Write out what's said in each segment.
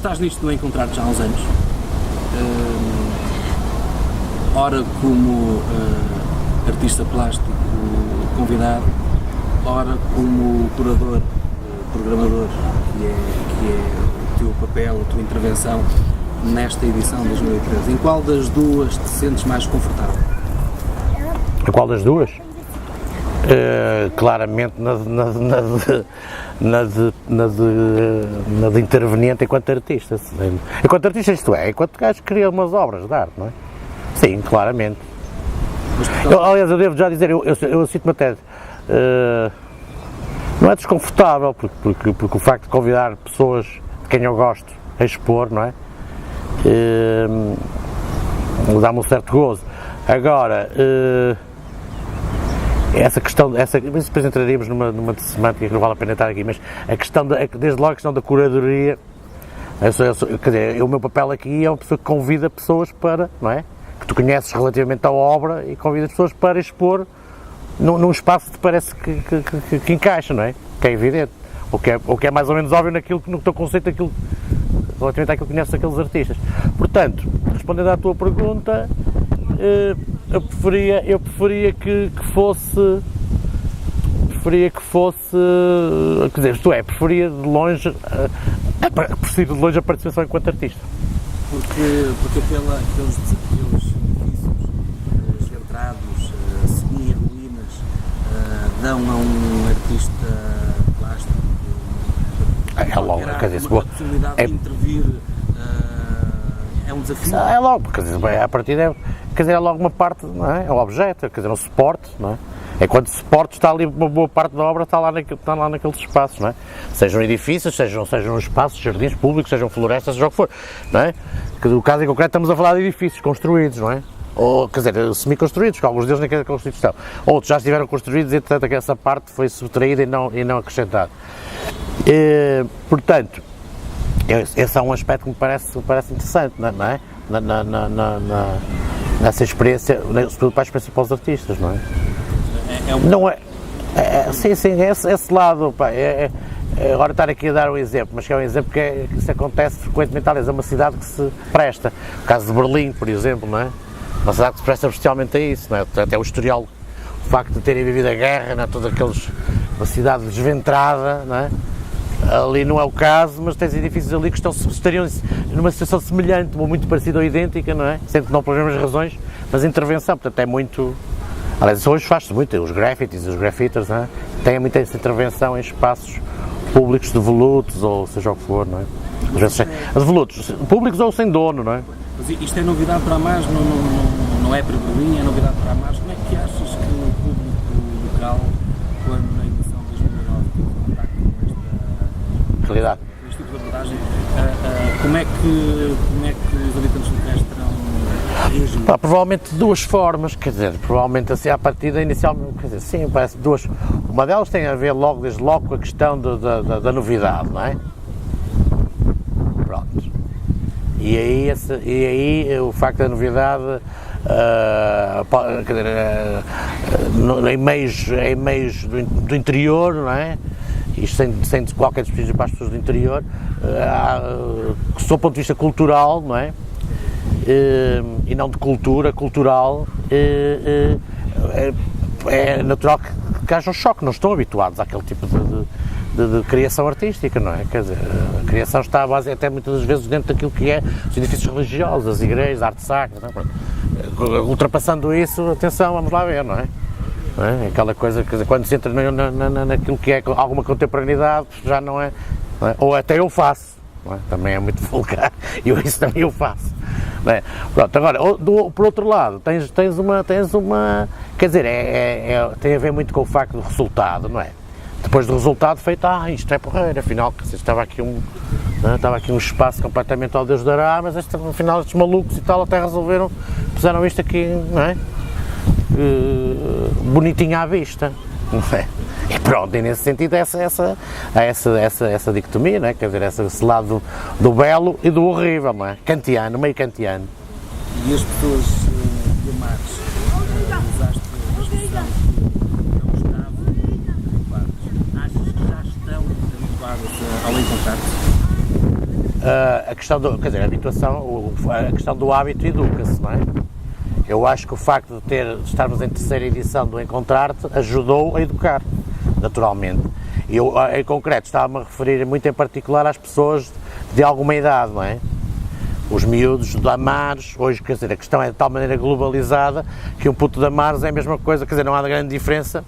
estás nisto do Encontrar-te já há uns anos, ora como artista plástico convidado, ora como curador, programador, que é o teu papel, a tua intervenção nesta edição de 2013. Em qual das duas te sentes mais confortável? Em qual das duas? Claramente na de interveniente enquanto artista. Enquanto artista, isto é, enquanto gajo cria umas obras de arte, não é? Sim, claramente. Aliás, eu devo já dizer, eu sinto-me até... não é desconfortável, porque o facto de convidar pessoas de quem eu gosto a expor, não é? Dá-me um certo gozo. Agora, essa questão, mas depois entraríamos numa semântica que não vale a pena estar aqui, mas a questão, desde logo a questão da curadoria, quer dizer, o meu papel aqui é uma pessoa que convida pessoas para, não é? Que tu conheces relativamente à obra e convida pessoas para expor num espaço que te parece que encaixa, não é? Que é evidente, ou que é mais ou menos óbvio no teu conceito, relativamente àquilo que conheces daqueles artistas. Portanto, respondendo à tua pergunta, eu preferia que fosse, quer dizer, isto é, preferia de longe a participação enquanto artista. Porque aqueles edifícios centrados, semi-ruínas, dão a um artista plástico quer dizer, uma possibilidade de intervir, é um desafio. É logo, quer dizer, a partir é logo uma parte, não é? É um objeto, quer dizer, um suporte, não é? É quando o suporte está ali, uma boa parte da obra está lá naqueles espaços, não é? Sejam edifícios, sejam espaços, jardins públicos, sejam florestas, seja o que for, não é? Que no caso em concreto estamos a falar de edifícios construídos, não é? Ou, quer dizer, semi-construídos, que alguns deles nem querem construção. Outros já estiveram construídos e, portanto, essa parte foi subtraída e não acrescentada. Portanto, esse é um aspecto que me parece interessante, não é? Nessa experiência, sobretudo para a experiência para os artistas, não é? Não é? Sim, esse lado, pá, agora estar aqui a dar um exemplo, mas que é um exemplo que isso acontece frequentemente, aliás, é uma cidade que se presta, o caso de Berlim, por exemplo, não é? Uma cidade que se presta bestialmente a isso, não é? Até o historial, o facto de terem vivido a guerra, não é? Uma cidade desventrada, não é? Ali não é o caso, mas tens edifícios ali que estariam numa situação semelhante, ou muito parecida ou idêntica, não é? Sempre que não pelas mesmas razões, mas a intervenção, portanto, é muito... Aliás, hoje faz-se muito, os graffitis, os grafiters, não é? Têm muita essa intervenção em espaços públicos devolutos, ou seja o que for, não é? Às vezes, devolutos, públicos ou sem dono, não é? Mas isto é novidade para a MAS, não é para Berlim, é novidade para a MAS. Como é que achas que o público local, quando na edição de 2009 teve contacto com este tipo de abordagem, como é que os habitantes locais terão reagido? Provavelmente de duas formas, quer dizer, provavelmente assim à partida inicialmente, quer dizer, sim, parece duas. Uma delas tem a ver desde logo com a questão da novidade, não é? Pronto. E aí o facto da novidade, quer dizer, em meios do interior, não é? Isto sem qualquer desperdício para as pessoas do interior, do ponto de vista cultural, não é? E não de cultural, é natural que haja um choque, não estão habituados àquele tipo de criação artística, não é? Quer dizer, a criação está à base até muitas das vezes dentro daquilo que é os edifícios religiosos, as igrejas, a arte sacra, não é? Ultrapassando isso, atenção, vamos lá ver, não é? Não é? Aquela coisa, quer dizer, quando se entra naquilo que é alguma contemporaneidade, já não é? Ou até eu faço, não é? Também é muito vulgar, isso também eu faço. Não é? Pronto, agora, por outro lado, tens uma, quer dizer, tem a ver muito com o facto do resultado, não é? Depois do resultado feito, isto é porreiro, afinal, estava aqui um espaço completamente ao Deus dará, mas afinal estes malucos e tal até resolveram, puseram isto aqui, não é? Bonitinho à vista, não é? E pronto, e nesse sentido essa dicotomia, não é? Quer dizer, esse lado do belo e do horrível, não é? Kantiano, meio kantiano. E as pessoas de Mares, usaste a expressão que não estavam habituadas. Achas que já estão habituadas ao Encontrar-te? a questão do, quer dizer, a habituação, a questão do hábito educa-se, não é? Eu acho que o facto de estarmos em terceira edição do Encontrar-te ajudou a educar, naturalmente. Eu, em concreto, estava-me a referir muito em particular às pessoas de alguma idade, não é? Os miúdos de Amares, hoje, quer dizer, a questão é de tal maneira globalizada que um puto de Amares é a mesma coisa, quer dizer, não há grande diferença,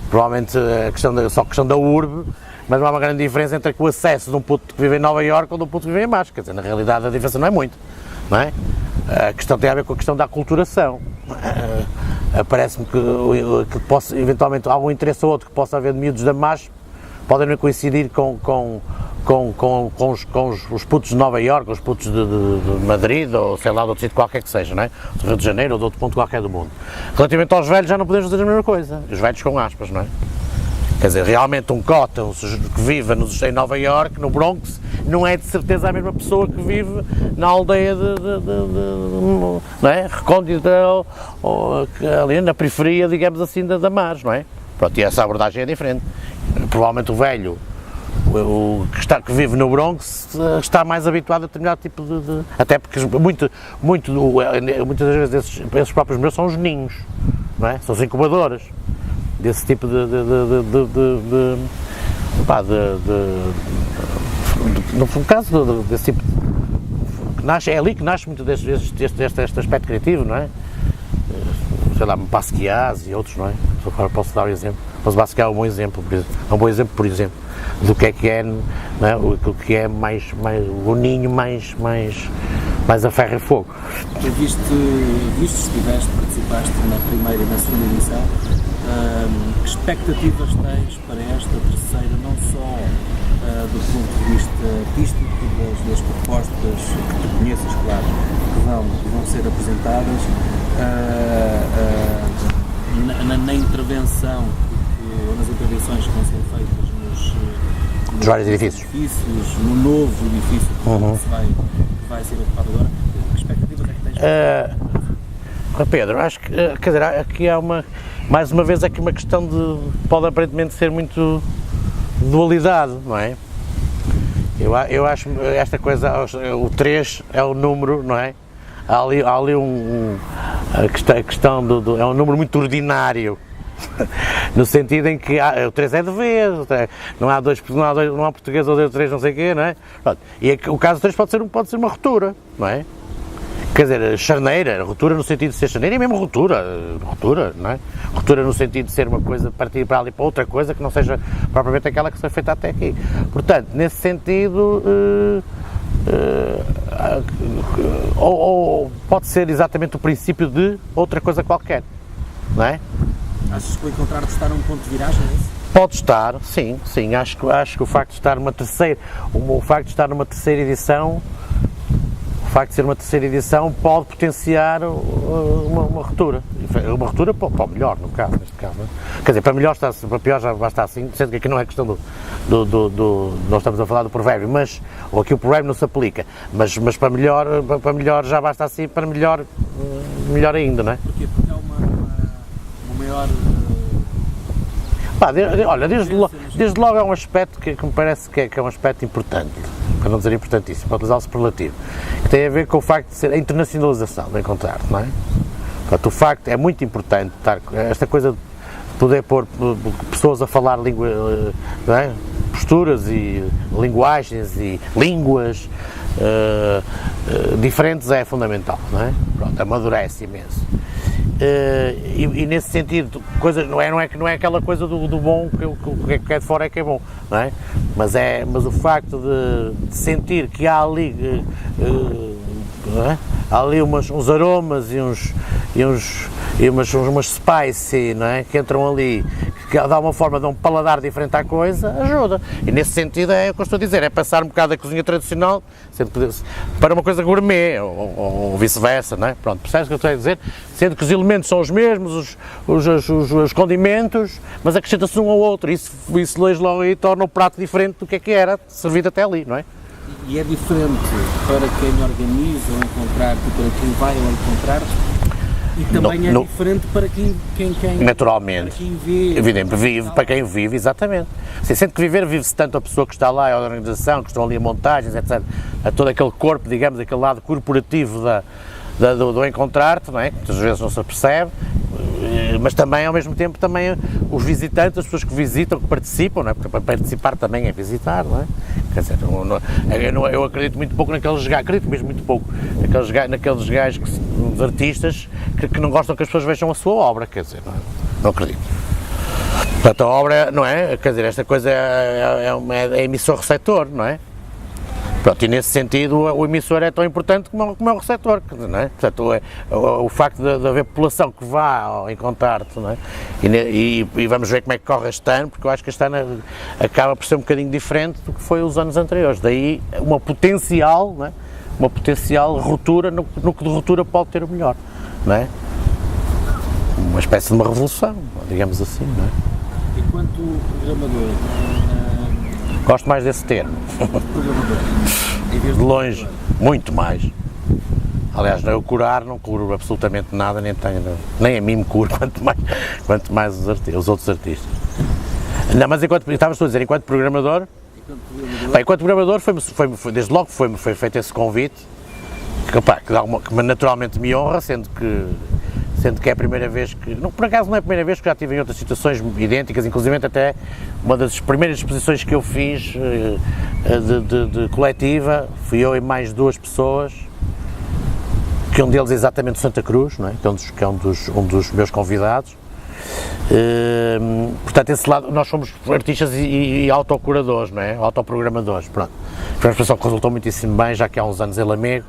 provavelmente só questão da urbe, mas não há uma grande diferença entre o acesso de um puto que vive em Nova Iorque ou de um puto que vive em Amares, quer dizer, na realidade a diferença não é muito, não é? A questão tem a ver com a questão da aculturação. Parece-me que possa, eventualmente, algum interesse ou outro que possa haver de miúdos de Amares, podem não coincidir com os putos de Nova Iorque, os putos de Madrid, ou sei lá, de outro sítio qualquer que seja, não é? Do Rio de Janeiro ou de outro ponto qualquer do mundo. Relativamente aos velhos, já não podemos dizer a mesma coisa. Os velhos com aspas, não é? Quer dizer, realmente um cota que vive em Nova Iorque, no Bronx, não é de certeza a mesma pessoa que vive na aldeia não é? Recôndita, ou ali na periferia, digamos assim, da Amares, não é? Pronto, e essa abordagem é diferente. Provavelmente o velho que vive no Bronx está mais habituado a determinado tipo de até porque muitas das vezes esses próprios meus são os ninhos, não é? São as incubadoras desse tipo no caso desse tipo é ali que nasce muito deste aspecto criativo, não é? Sei lá, Basquiat e outros, não é? Agora posso dar um exemplo, mas Basquiat é um bom exemplo, por exemplo, do que é, não é? Aquilo que é mais o ninho mais a ferro e fogo. Tu participaste na primeira e na segunda edição, que expectativas tens para esta terceira, não só do ponto de vista artístico, das propostas que tu conheças, claro, que vão ser apresentadas, na intervenção, nas intervenções que vão ser feitas nos vários edifícios, no novo edifício que vai ser ocupado agora. Que expectativas é que tens? Pedro, acho que, quer dizer, aqui há mais uma vez aqui uma questão pode aparentemente ser muito dualidade, não é? Eu acho esta coisa, o 3 é o número, não é? Há ali a questão é um número muito ordinário, no sentido em que o 3 é de vez, não há português ou 3 não sei o quê, não é? Pronto. E o caso 3 pode ser uma ruptura, não é? Quer dizer, charneira, ruptura no sentido de ser charneira e mesmo ruptura, não é? Ruptura no sentido de ser uma coisa, partir para ali para outra coisa que não seja propriamente aquela que foi feita até aqui. Portanto, nesse sentido, ou pode ser exatamente o princípio de outra coisa qualquer, não é? Achas que o Encontrar-te está num ponto de viragem, é isso? Pode estar, sim, acho que o facto de estar numa terceira edição, o facto de ser uma terceira edição pode potenciar uma ruptura para o melhor, neste caso, não é? Quer dizer, para melhor está, para pior já basta assim, sendo que aqui não é questão nós estamos a falar do provérbio, ou aqui o provérbio não se aplica, mas para melhor já basta assim, para melhor ainda, não é? Porquê? Porque há uma maior... Olha, desde logo é um aspecto que me parece que é um aspecto importante, para não dizer importantíssimo, para utilizar o superlativo, que tem a ver com o facto de ser a internacionalização do Encontrar-te, não é? Portanto, o facto é muito importante esta coisa de poder pôr pessoas a falar não é? Posturas e linguagens e línguas diferentes é fundamental, não é? Pronto, amadurece imenso. E nesse sentido, não é aquela coisa do bom que é de fora é que é bom, não é? Mas o facto de sentir que há ali, não é? Há ali uns aromas e umas spice, não é? Que entram ali, que dá uma forma de um paladar diferente à coisa, ajuda. E nesse sentido é o que eu estou a dizer, é passar um bocado da cozinha tradicional para uma coisa gourmet, ou vice-versa, não é? Pronto, percebes o que eu estou a dizer? Sendo que os elementos são os mesmos, os condimentos, mas acrescenta-se um ao outro, isso logo aí torna o prato diferente do que era servido até ali, não é? E é diferente para quem organiza o Encontrar-te e para quem vai ao Encontrar-te? E também é diferente para quem naturalmente, para quem vive. Evidente, vive, para quem vive, exatamente. Assim, sendo que viver, vive-se tanto a pessoa que está lá, a organização, que estão ali a montagens, etc. A todo aquele corpo, digamos, aquele lado corporativo do encontrar-te, não é? Que muitas vezes não se apercebe, mas também, ao mesmo tempo, também os visitantes, as pessoas que visitam, que participam, não é? Porque para participar também é visitar, não é? Quer dizer, eu acredito muito pouco naqueles gajos, acredito mesmo muito pouco naqueles gajos, os artistas, que não gostam que as pessoas vejam a sua obra, quer dizer, não acredito. Portanto, a obra, não é? Quer dizer, esta coisa é emissor-receptor, não é? Pronto, e nesse sentido o emissor é tão importante como o receptor, não é? Portanto, o facto de haver população que vá ao encontrar-te, não é? E vamos ver como é que corre este ano, porque eu acho que este ano acaba por ser um bocadinho diferente do que foi os anos anteriores, daí uma potencial, não é? Uma potencial ruptura, no que de ruptura pode ter o melhor, não é? Uma espécie de uma revolução, digamos assim, não é? Enquanto programador, gosto mais desse termo. De longe, muito mais. Aliás, eu curar, não curo absolutamente nada, nem a mim me curo, quanto mais os outros artistas. Não, mas estavas a dizer, enquanto programador, desde logo foi feito esse convite, que naturalmente me honra, sendo que é a primeira vez que, não, por acaso não é a primeira vez, que já tive em outras situações idênticas, inclusive até uma das primeiras exposições que eu fiz de coletiva, fui eu e mais duas pessoas, que um deles é exatamente o Santa Cruz, não é? Que é um dos meus convidados. Portanto, esse lado, nós somos artistas e autocuradores, não é? Autoprogramadores, pronto. Foi uma expressão que resultou muitíssimo bem, já que há uns anos ele é amigo,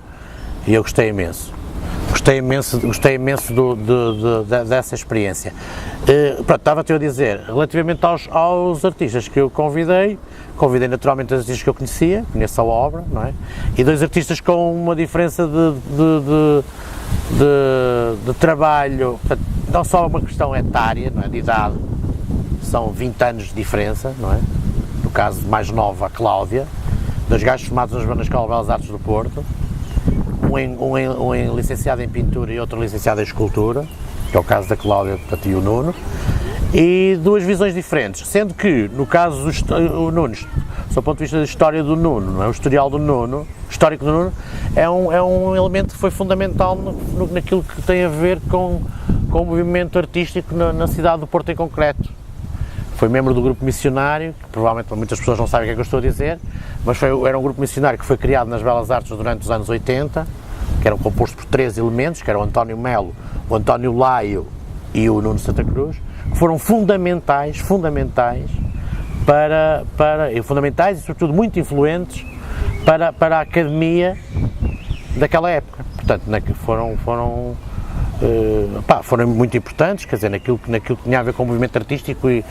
e eu gostei imenso. Gostei imenso dessa experiência. Pronto, estava-te a dizer, relativamente aos artistas que eu convidei naturalmente os artistas que eu conheço a obra, não é? E dois artistas com uma diferença de trabalho, portanto, não só uma questão etária, não é? De idade, são 20 anos de diferença, não é? No caso mais nova, a Cláudia, dois gajos formados na Escola de Belas Artes do Porto, um licenciado em pintura e outro licenciado em escultura, que é o caso da Cláudia e o Nuno, e duas visões diferentes, sendo que, no caso do Nuno, do ponto de vista da história do Nuno, não é? O historial do Nuno, histórico do Nuno, é um elemento que foi fundamental naquilo que tem a ver com o movimento artístico na cidade do Porto em concreto. Foi membro do grupo missionário, que provavelmente muitas pessoas não sabem o que é que eu estou a dizer, mas era um grupo missionário que foi criado nas Belas Artes durante os anos 80, que era composto por 3 elementos, que eram o António Melo, o António Laio e o Nuno Santa Cruz, que foram fundamentais e sobretudo muito influentes para a academia daquela época. Portanto, foram muito importantes, quer dizer, naquilo que tinha a ver com o movimento artístico e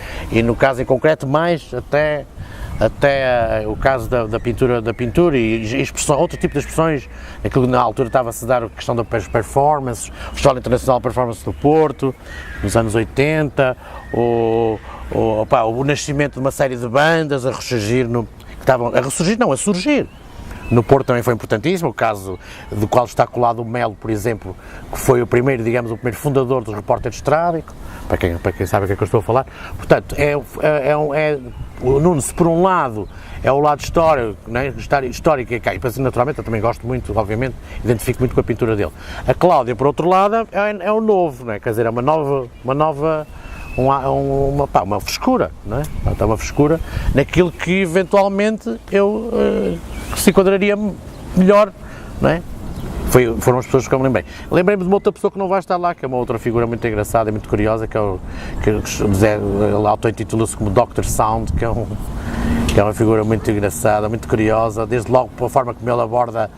no caso em concreto mais até o caso da pintura e outro tipo de expressões, aquilo que na altura estava-se a dar a questão da performance, o Festival Internacional de Performance do Porto, nos anos 80, o nascimento de uma série de bandas a ressurgir, a surgir. No Porto também foi importantíssimo, o caso do qual está colado o Melo, por exemplo, que foi o primeiro fundador dos Repórteres de Estrada, para quem sabe o que é que eu estou a falar. Portanto, o Nuno, se por um lado é o lado histórico, né, histórico e depois, naturalmente, eu também gosto muito, obviamente, identifico muito com a pintura dele. A Cláudia, por outro lado, é o novo, né, quer dizer, é uma frescura, não é? Então, uma frescura naquilo que eventualmente eu se enquadraria melhor, não é? Foram as pessoas que eu me lembrei. Lembrei-me de uma outra pessoa que não vai estar lá, que é uma outra figura muito engraçada e muito curiosa, que ele auto-intitula-se como Dr. Sound, que é uma figura muito engraçada, muito curiosa, desde logo pela forma como ele aborda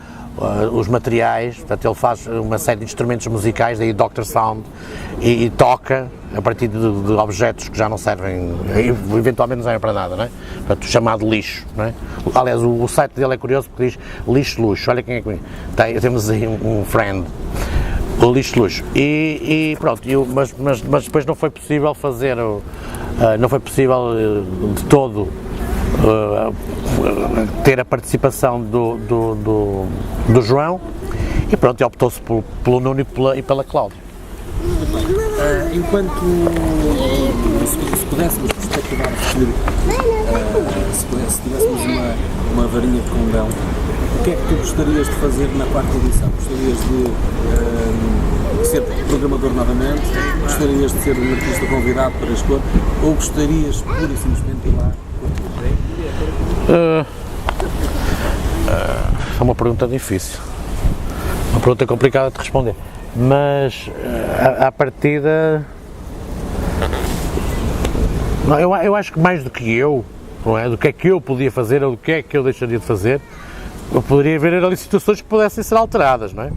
os materiais. Portanto, ele faz uma série de instrumentos musicais, daí Dr. Sound, e toca a partir de objetos que já não servem, eventualmente não servem para nada, não é? Portanto, chamado lixo, não é? Aliás, o site dele é curioso porque diz lixo-luxo, olha quem é que temos aí um friend, o lixo-luxo, e pronto, mas depois não foi possível fazer, não foi possível de todo ter a participação do João, e pronto, e optou-se pelo Nuno e pela Cláudia. Muito bem. Enquanto se pudéssemos perspectivar o futuro, se tivéssemos uma varinha de condão, o que é que tu gostarias de fazer na quarta edição? Gostarias de ser programador novamente? Gostarias de ser um artista convidado para expor? Ou gostarias pura e simplesmente de ir lá? É uma pergunta difícil, uma pergunta complicada de responder, mas à partida, não, eu acho que mais do que eu, não é? Do que é que eu podia fazer ou do que é que eu deixaria de fazer, eu poderia haver ali situações que pudessem ser alteradas, não é?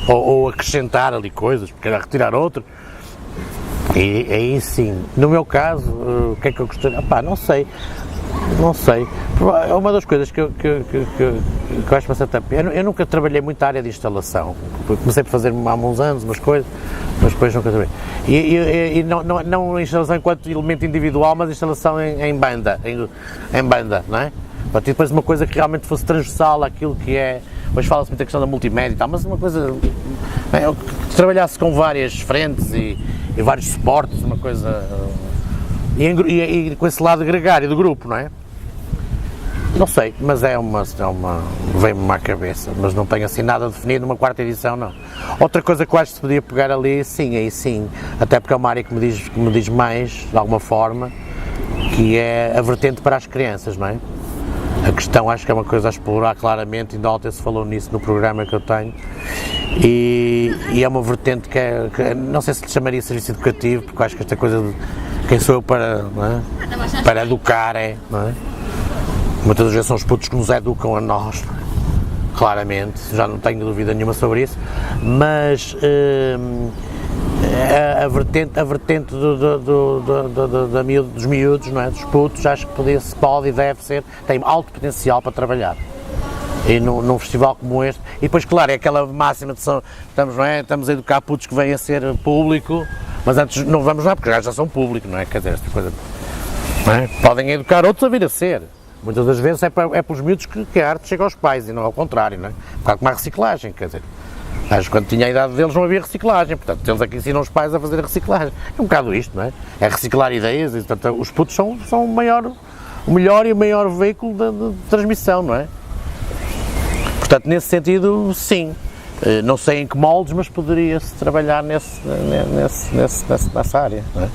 Ou acrescentar ali coisas, porque era retirar outro. E aí sim, no meu caso, o que é que eu gostaria? Não sei. É uma das coisas que eu acho bastante a pena. Eu nunca trabalhei muito na área de instalação. Comecei por fazer há uns anos umas coisas, mas depois nunca trabalhei. E não instalação enquanto elemento individual, mas instalação em banda, não é? E depois uma coisa que realmente fosse transversal àquilo que é. Hoje fala-se muito da questão da multimédia e tal, mas uma coisa que trabalhasse com várias frentes e vários suportes, uma coisa. E com esse lado gregário do grupo, não é? Não sei, mas vem-me à cabeça, mas não tenho assim nada definido numa quarta edição, não. Outra coisa que eu acho que se podia pegar ali, aí sim, até porque é uma área que me diz mais, de alguma forma, que é a vertente para as crianças, não é? A questão acho que é uma coisa a explorar claramente, ainda ontem se falou nisso no programa que eu tenho, e é uma vertente que não sei se lhe chamaria serviço educativo, porque eu acho que esta coisa de quem sou eu para, não é? Para educar, não é? Muitas das vezes são os putos que nos educam a nós, claramente, já não tenho dúvida nenhuma sobre isso, mas a vertente dos miúdos, não é? Dos putos, acho que pode e deve ser, tem alto potencial para trabalhar. E num festival como este, e depois, claro, é aquela máxima de estamos a educar putos que vêm a ser público, mas antes não vamos lá, porque já são público, não é? Quer dizer, esta coisa, não é? Podem educar outros a vir a ser. Muitas das vezes é pelos miúdos que a arte chega aos pais e não ao contrário, não é? Um bocado como a reciclagem, quer dizer, acho que quando tinha a idade deles não havia reciclagem, portanto eles aqui ensinam os pais a fazer a reciclagem. É um bocado isto, não é? É reciclar ideias e, portanto, os putos são o melhor e o maior veículo de transmissão, não é? Portanto, nesse sentido, sim. Não sei em que moldes, mas poderia-se trabalhar nessa área, não é?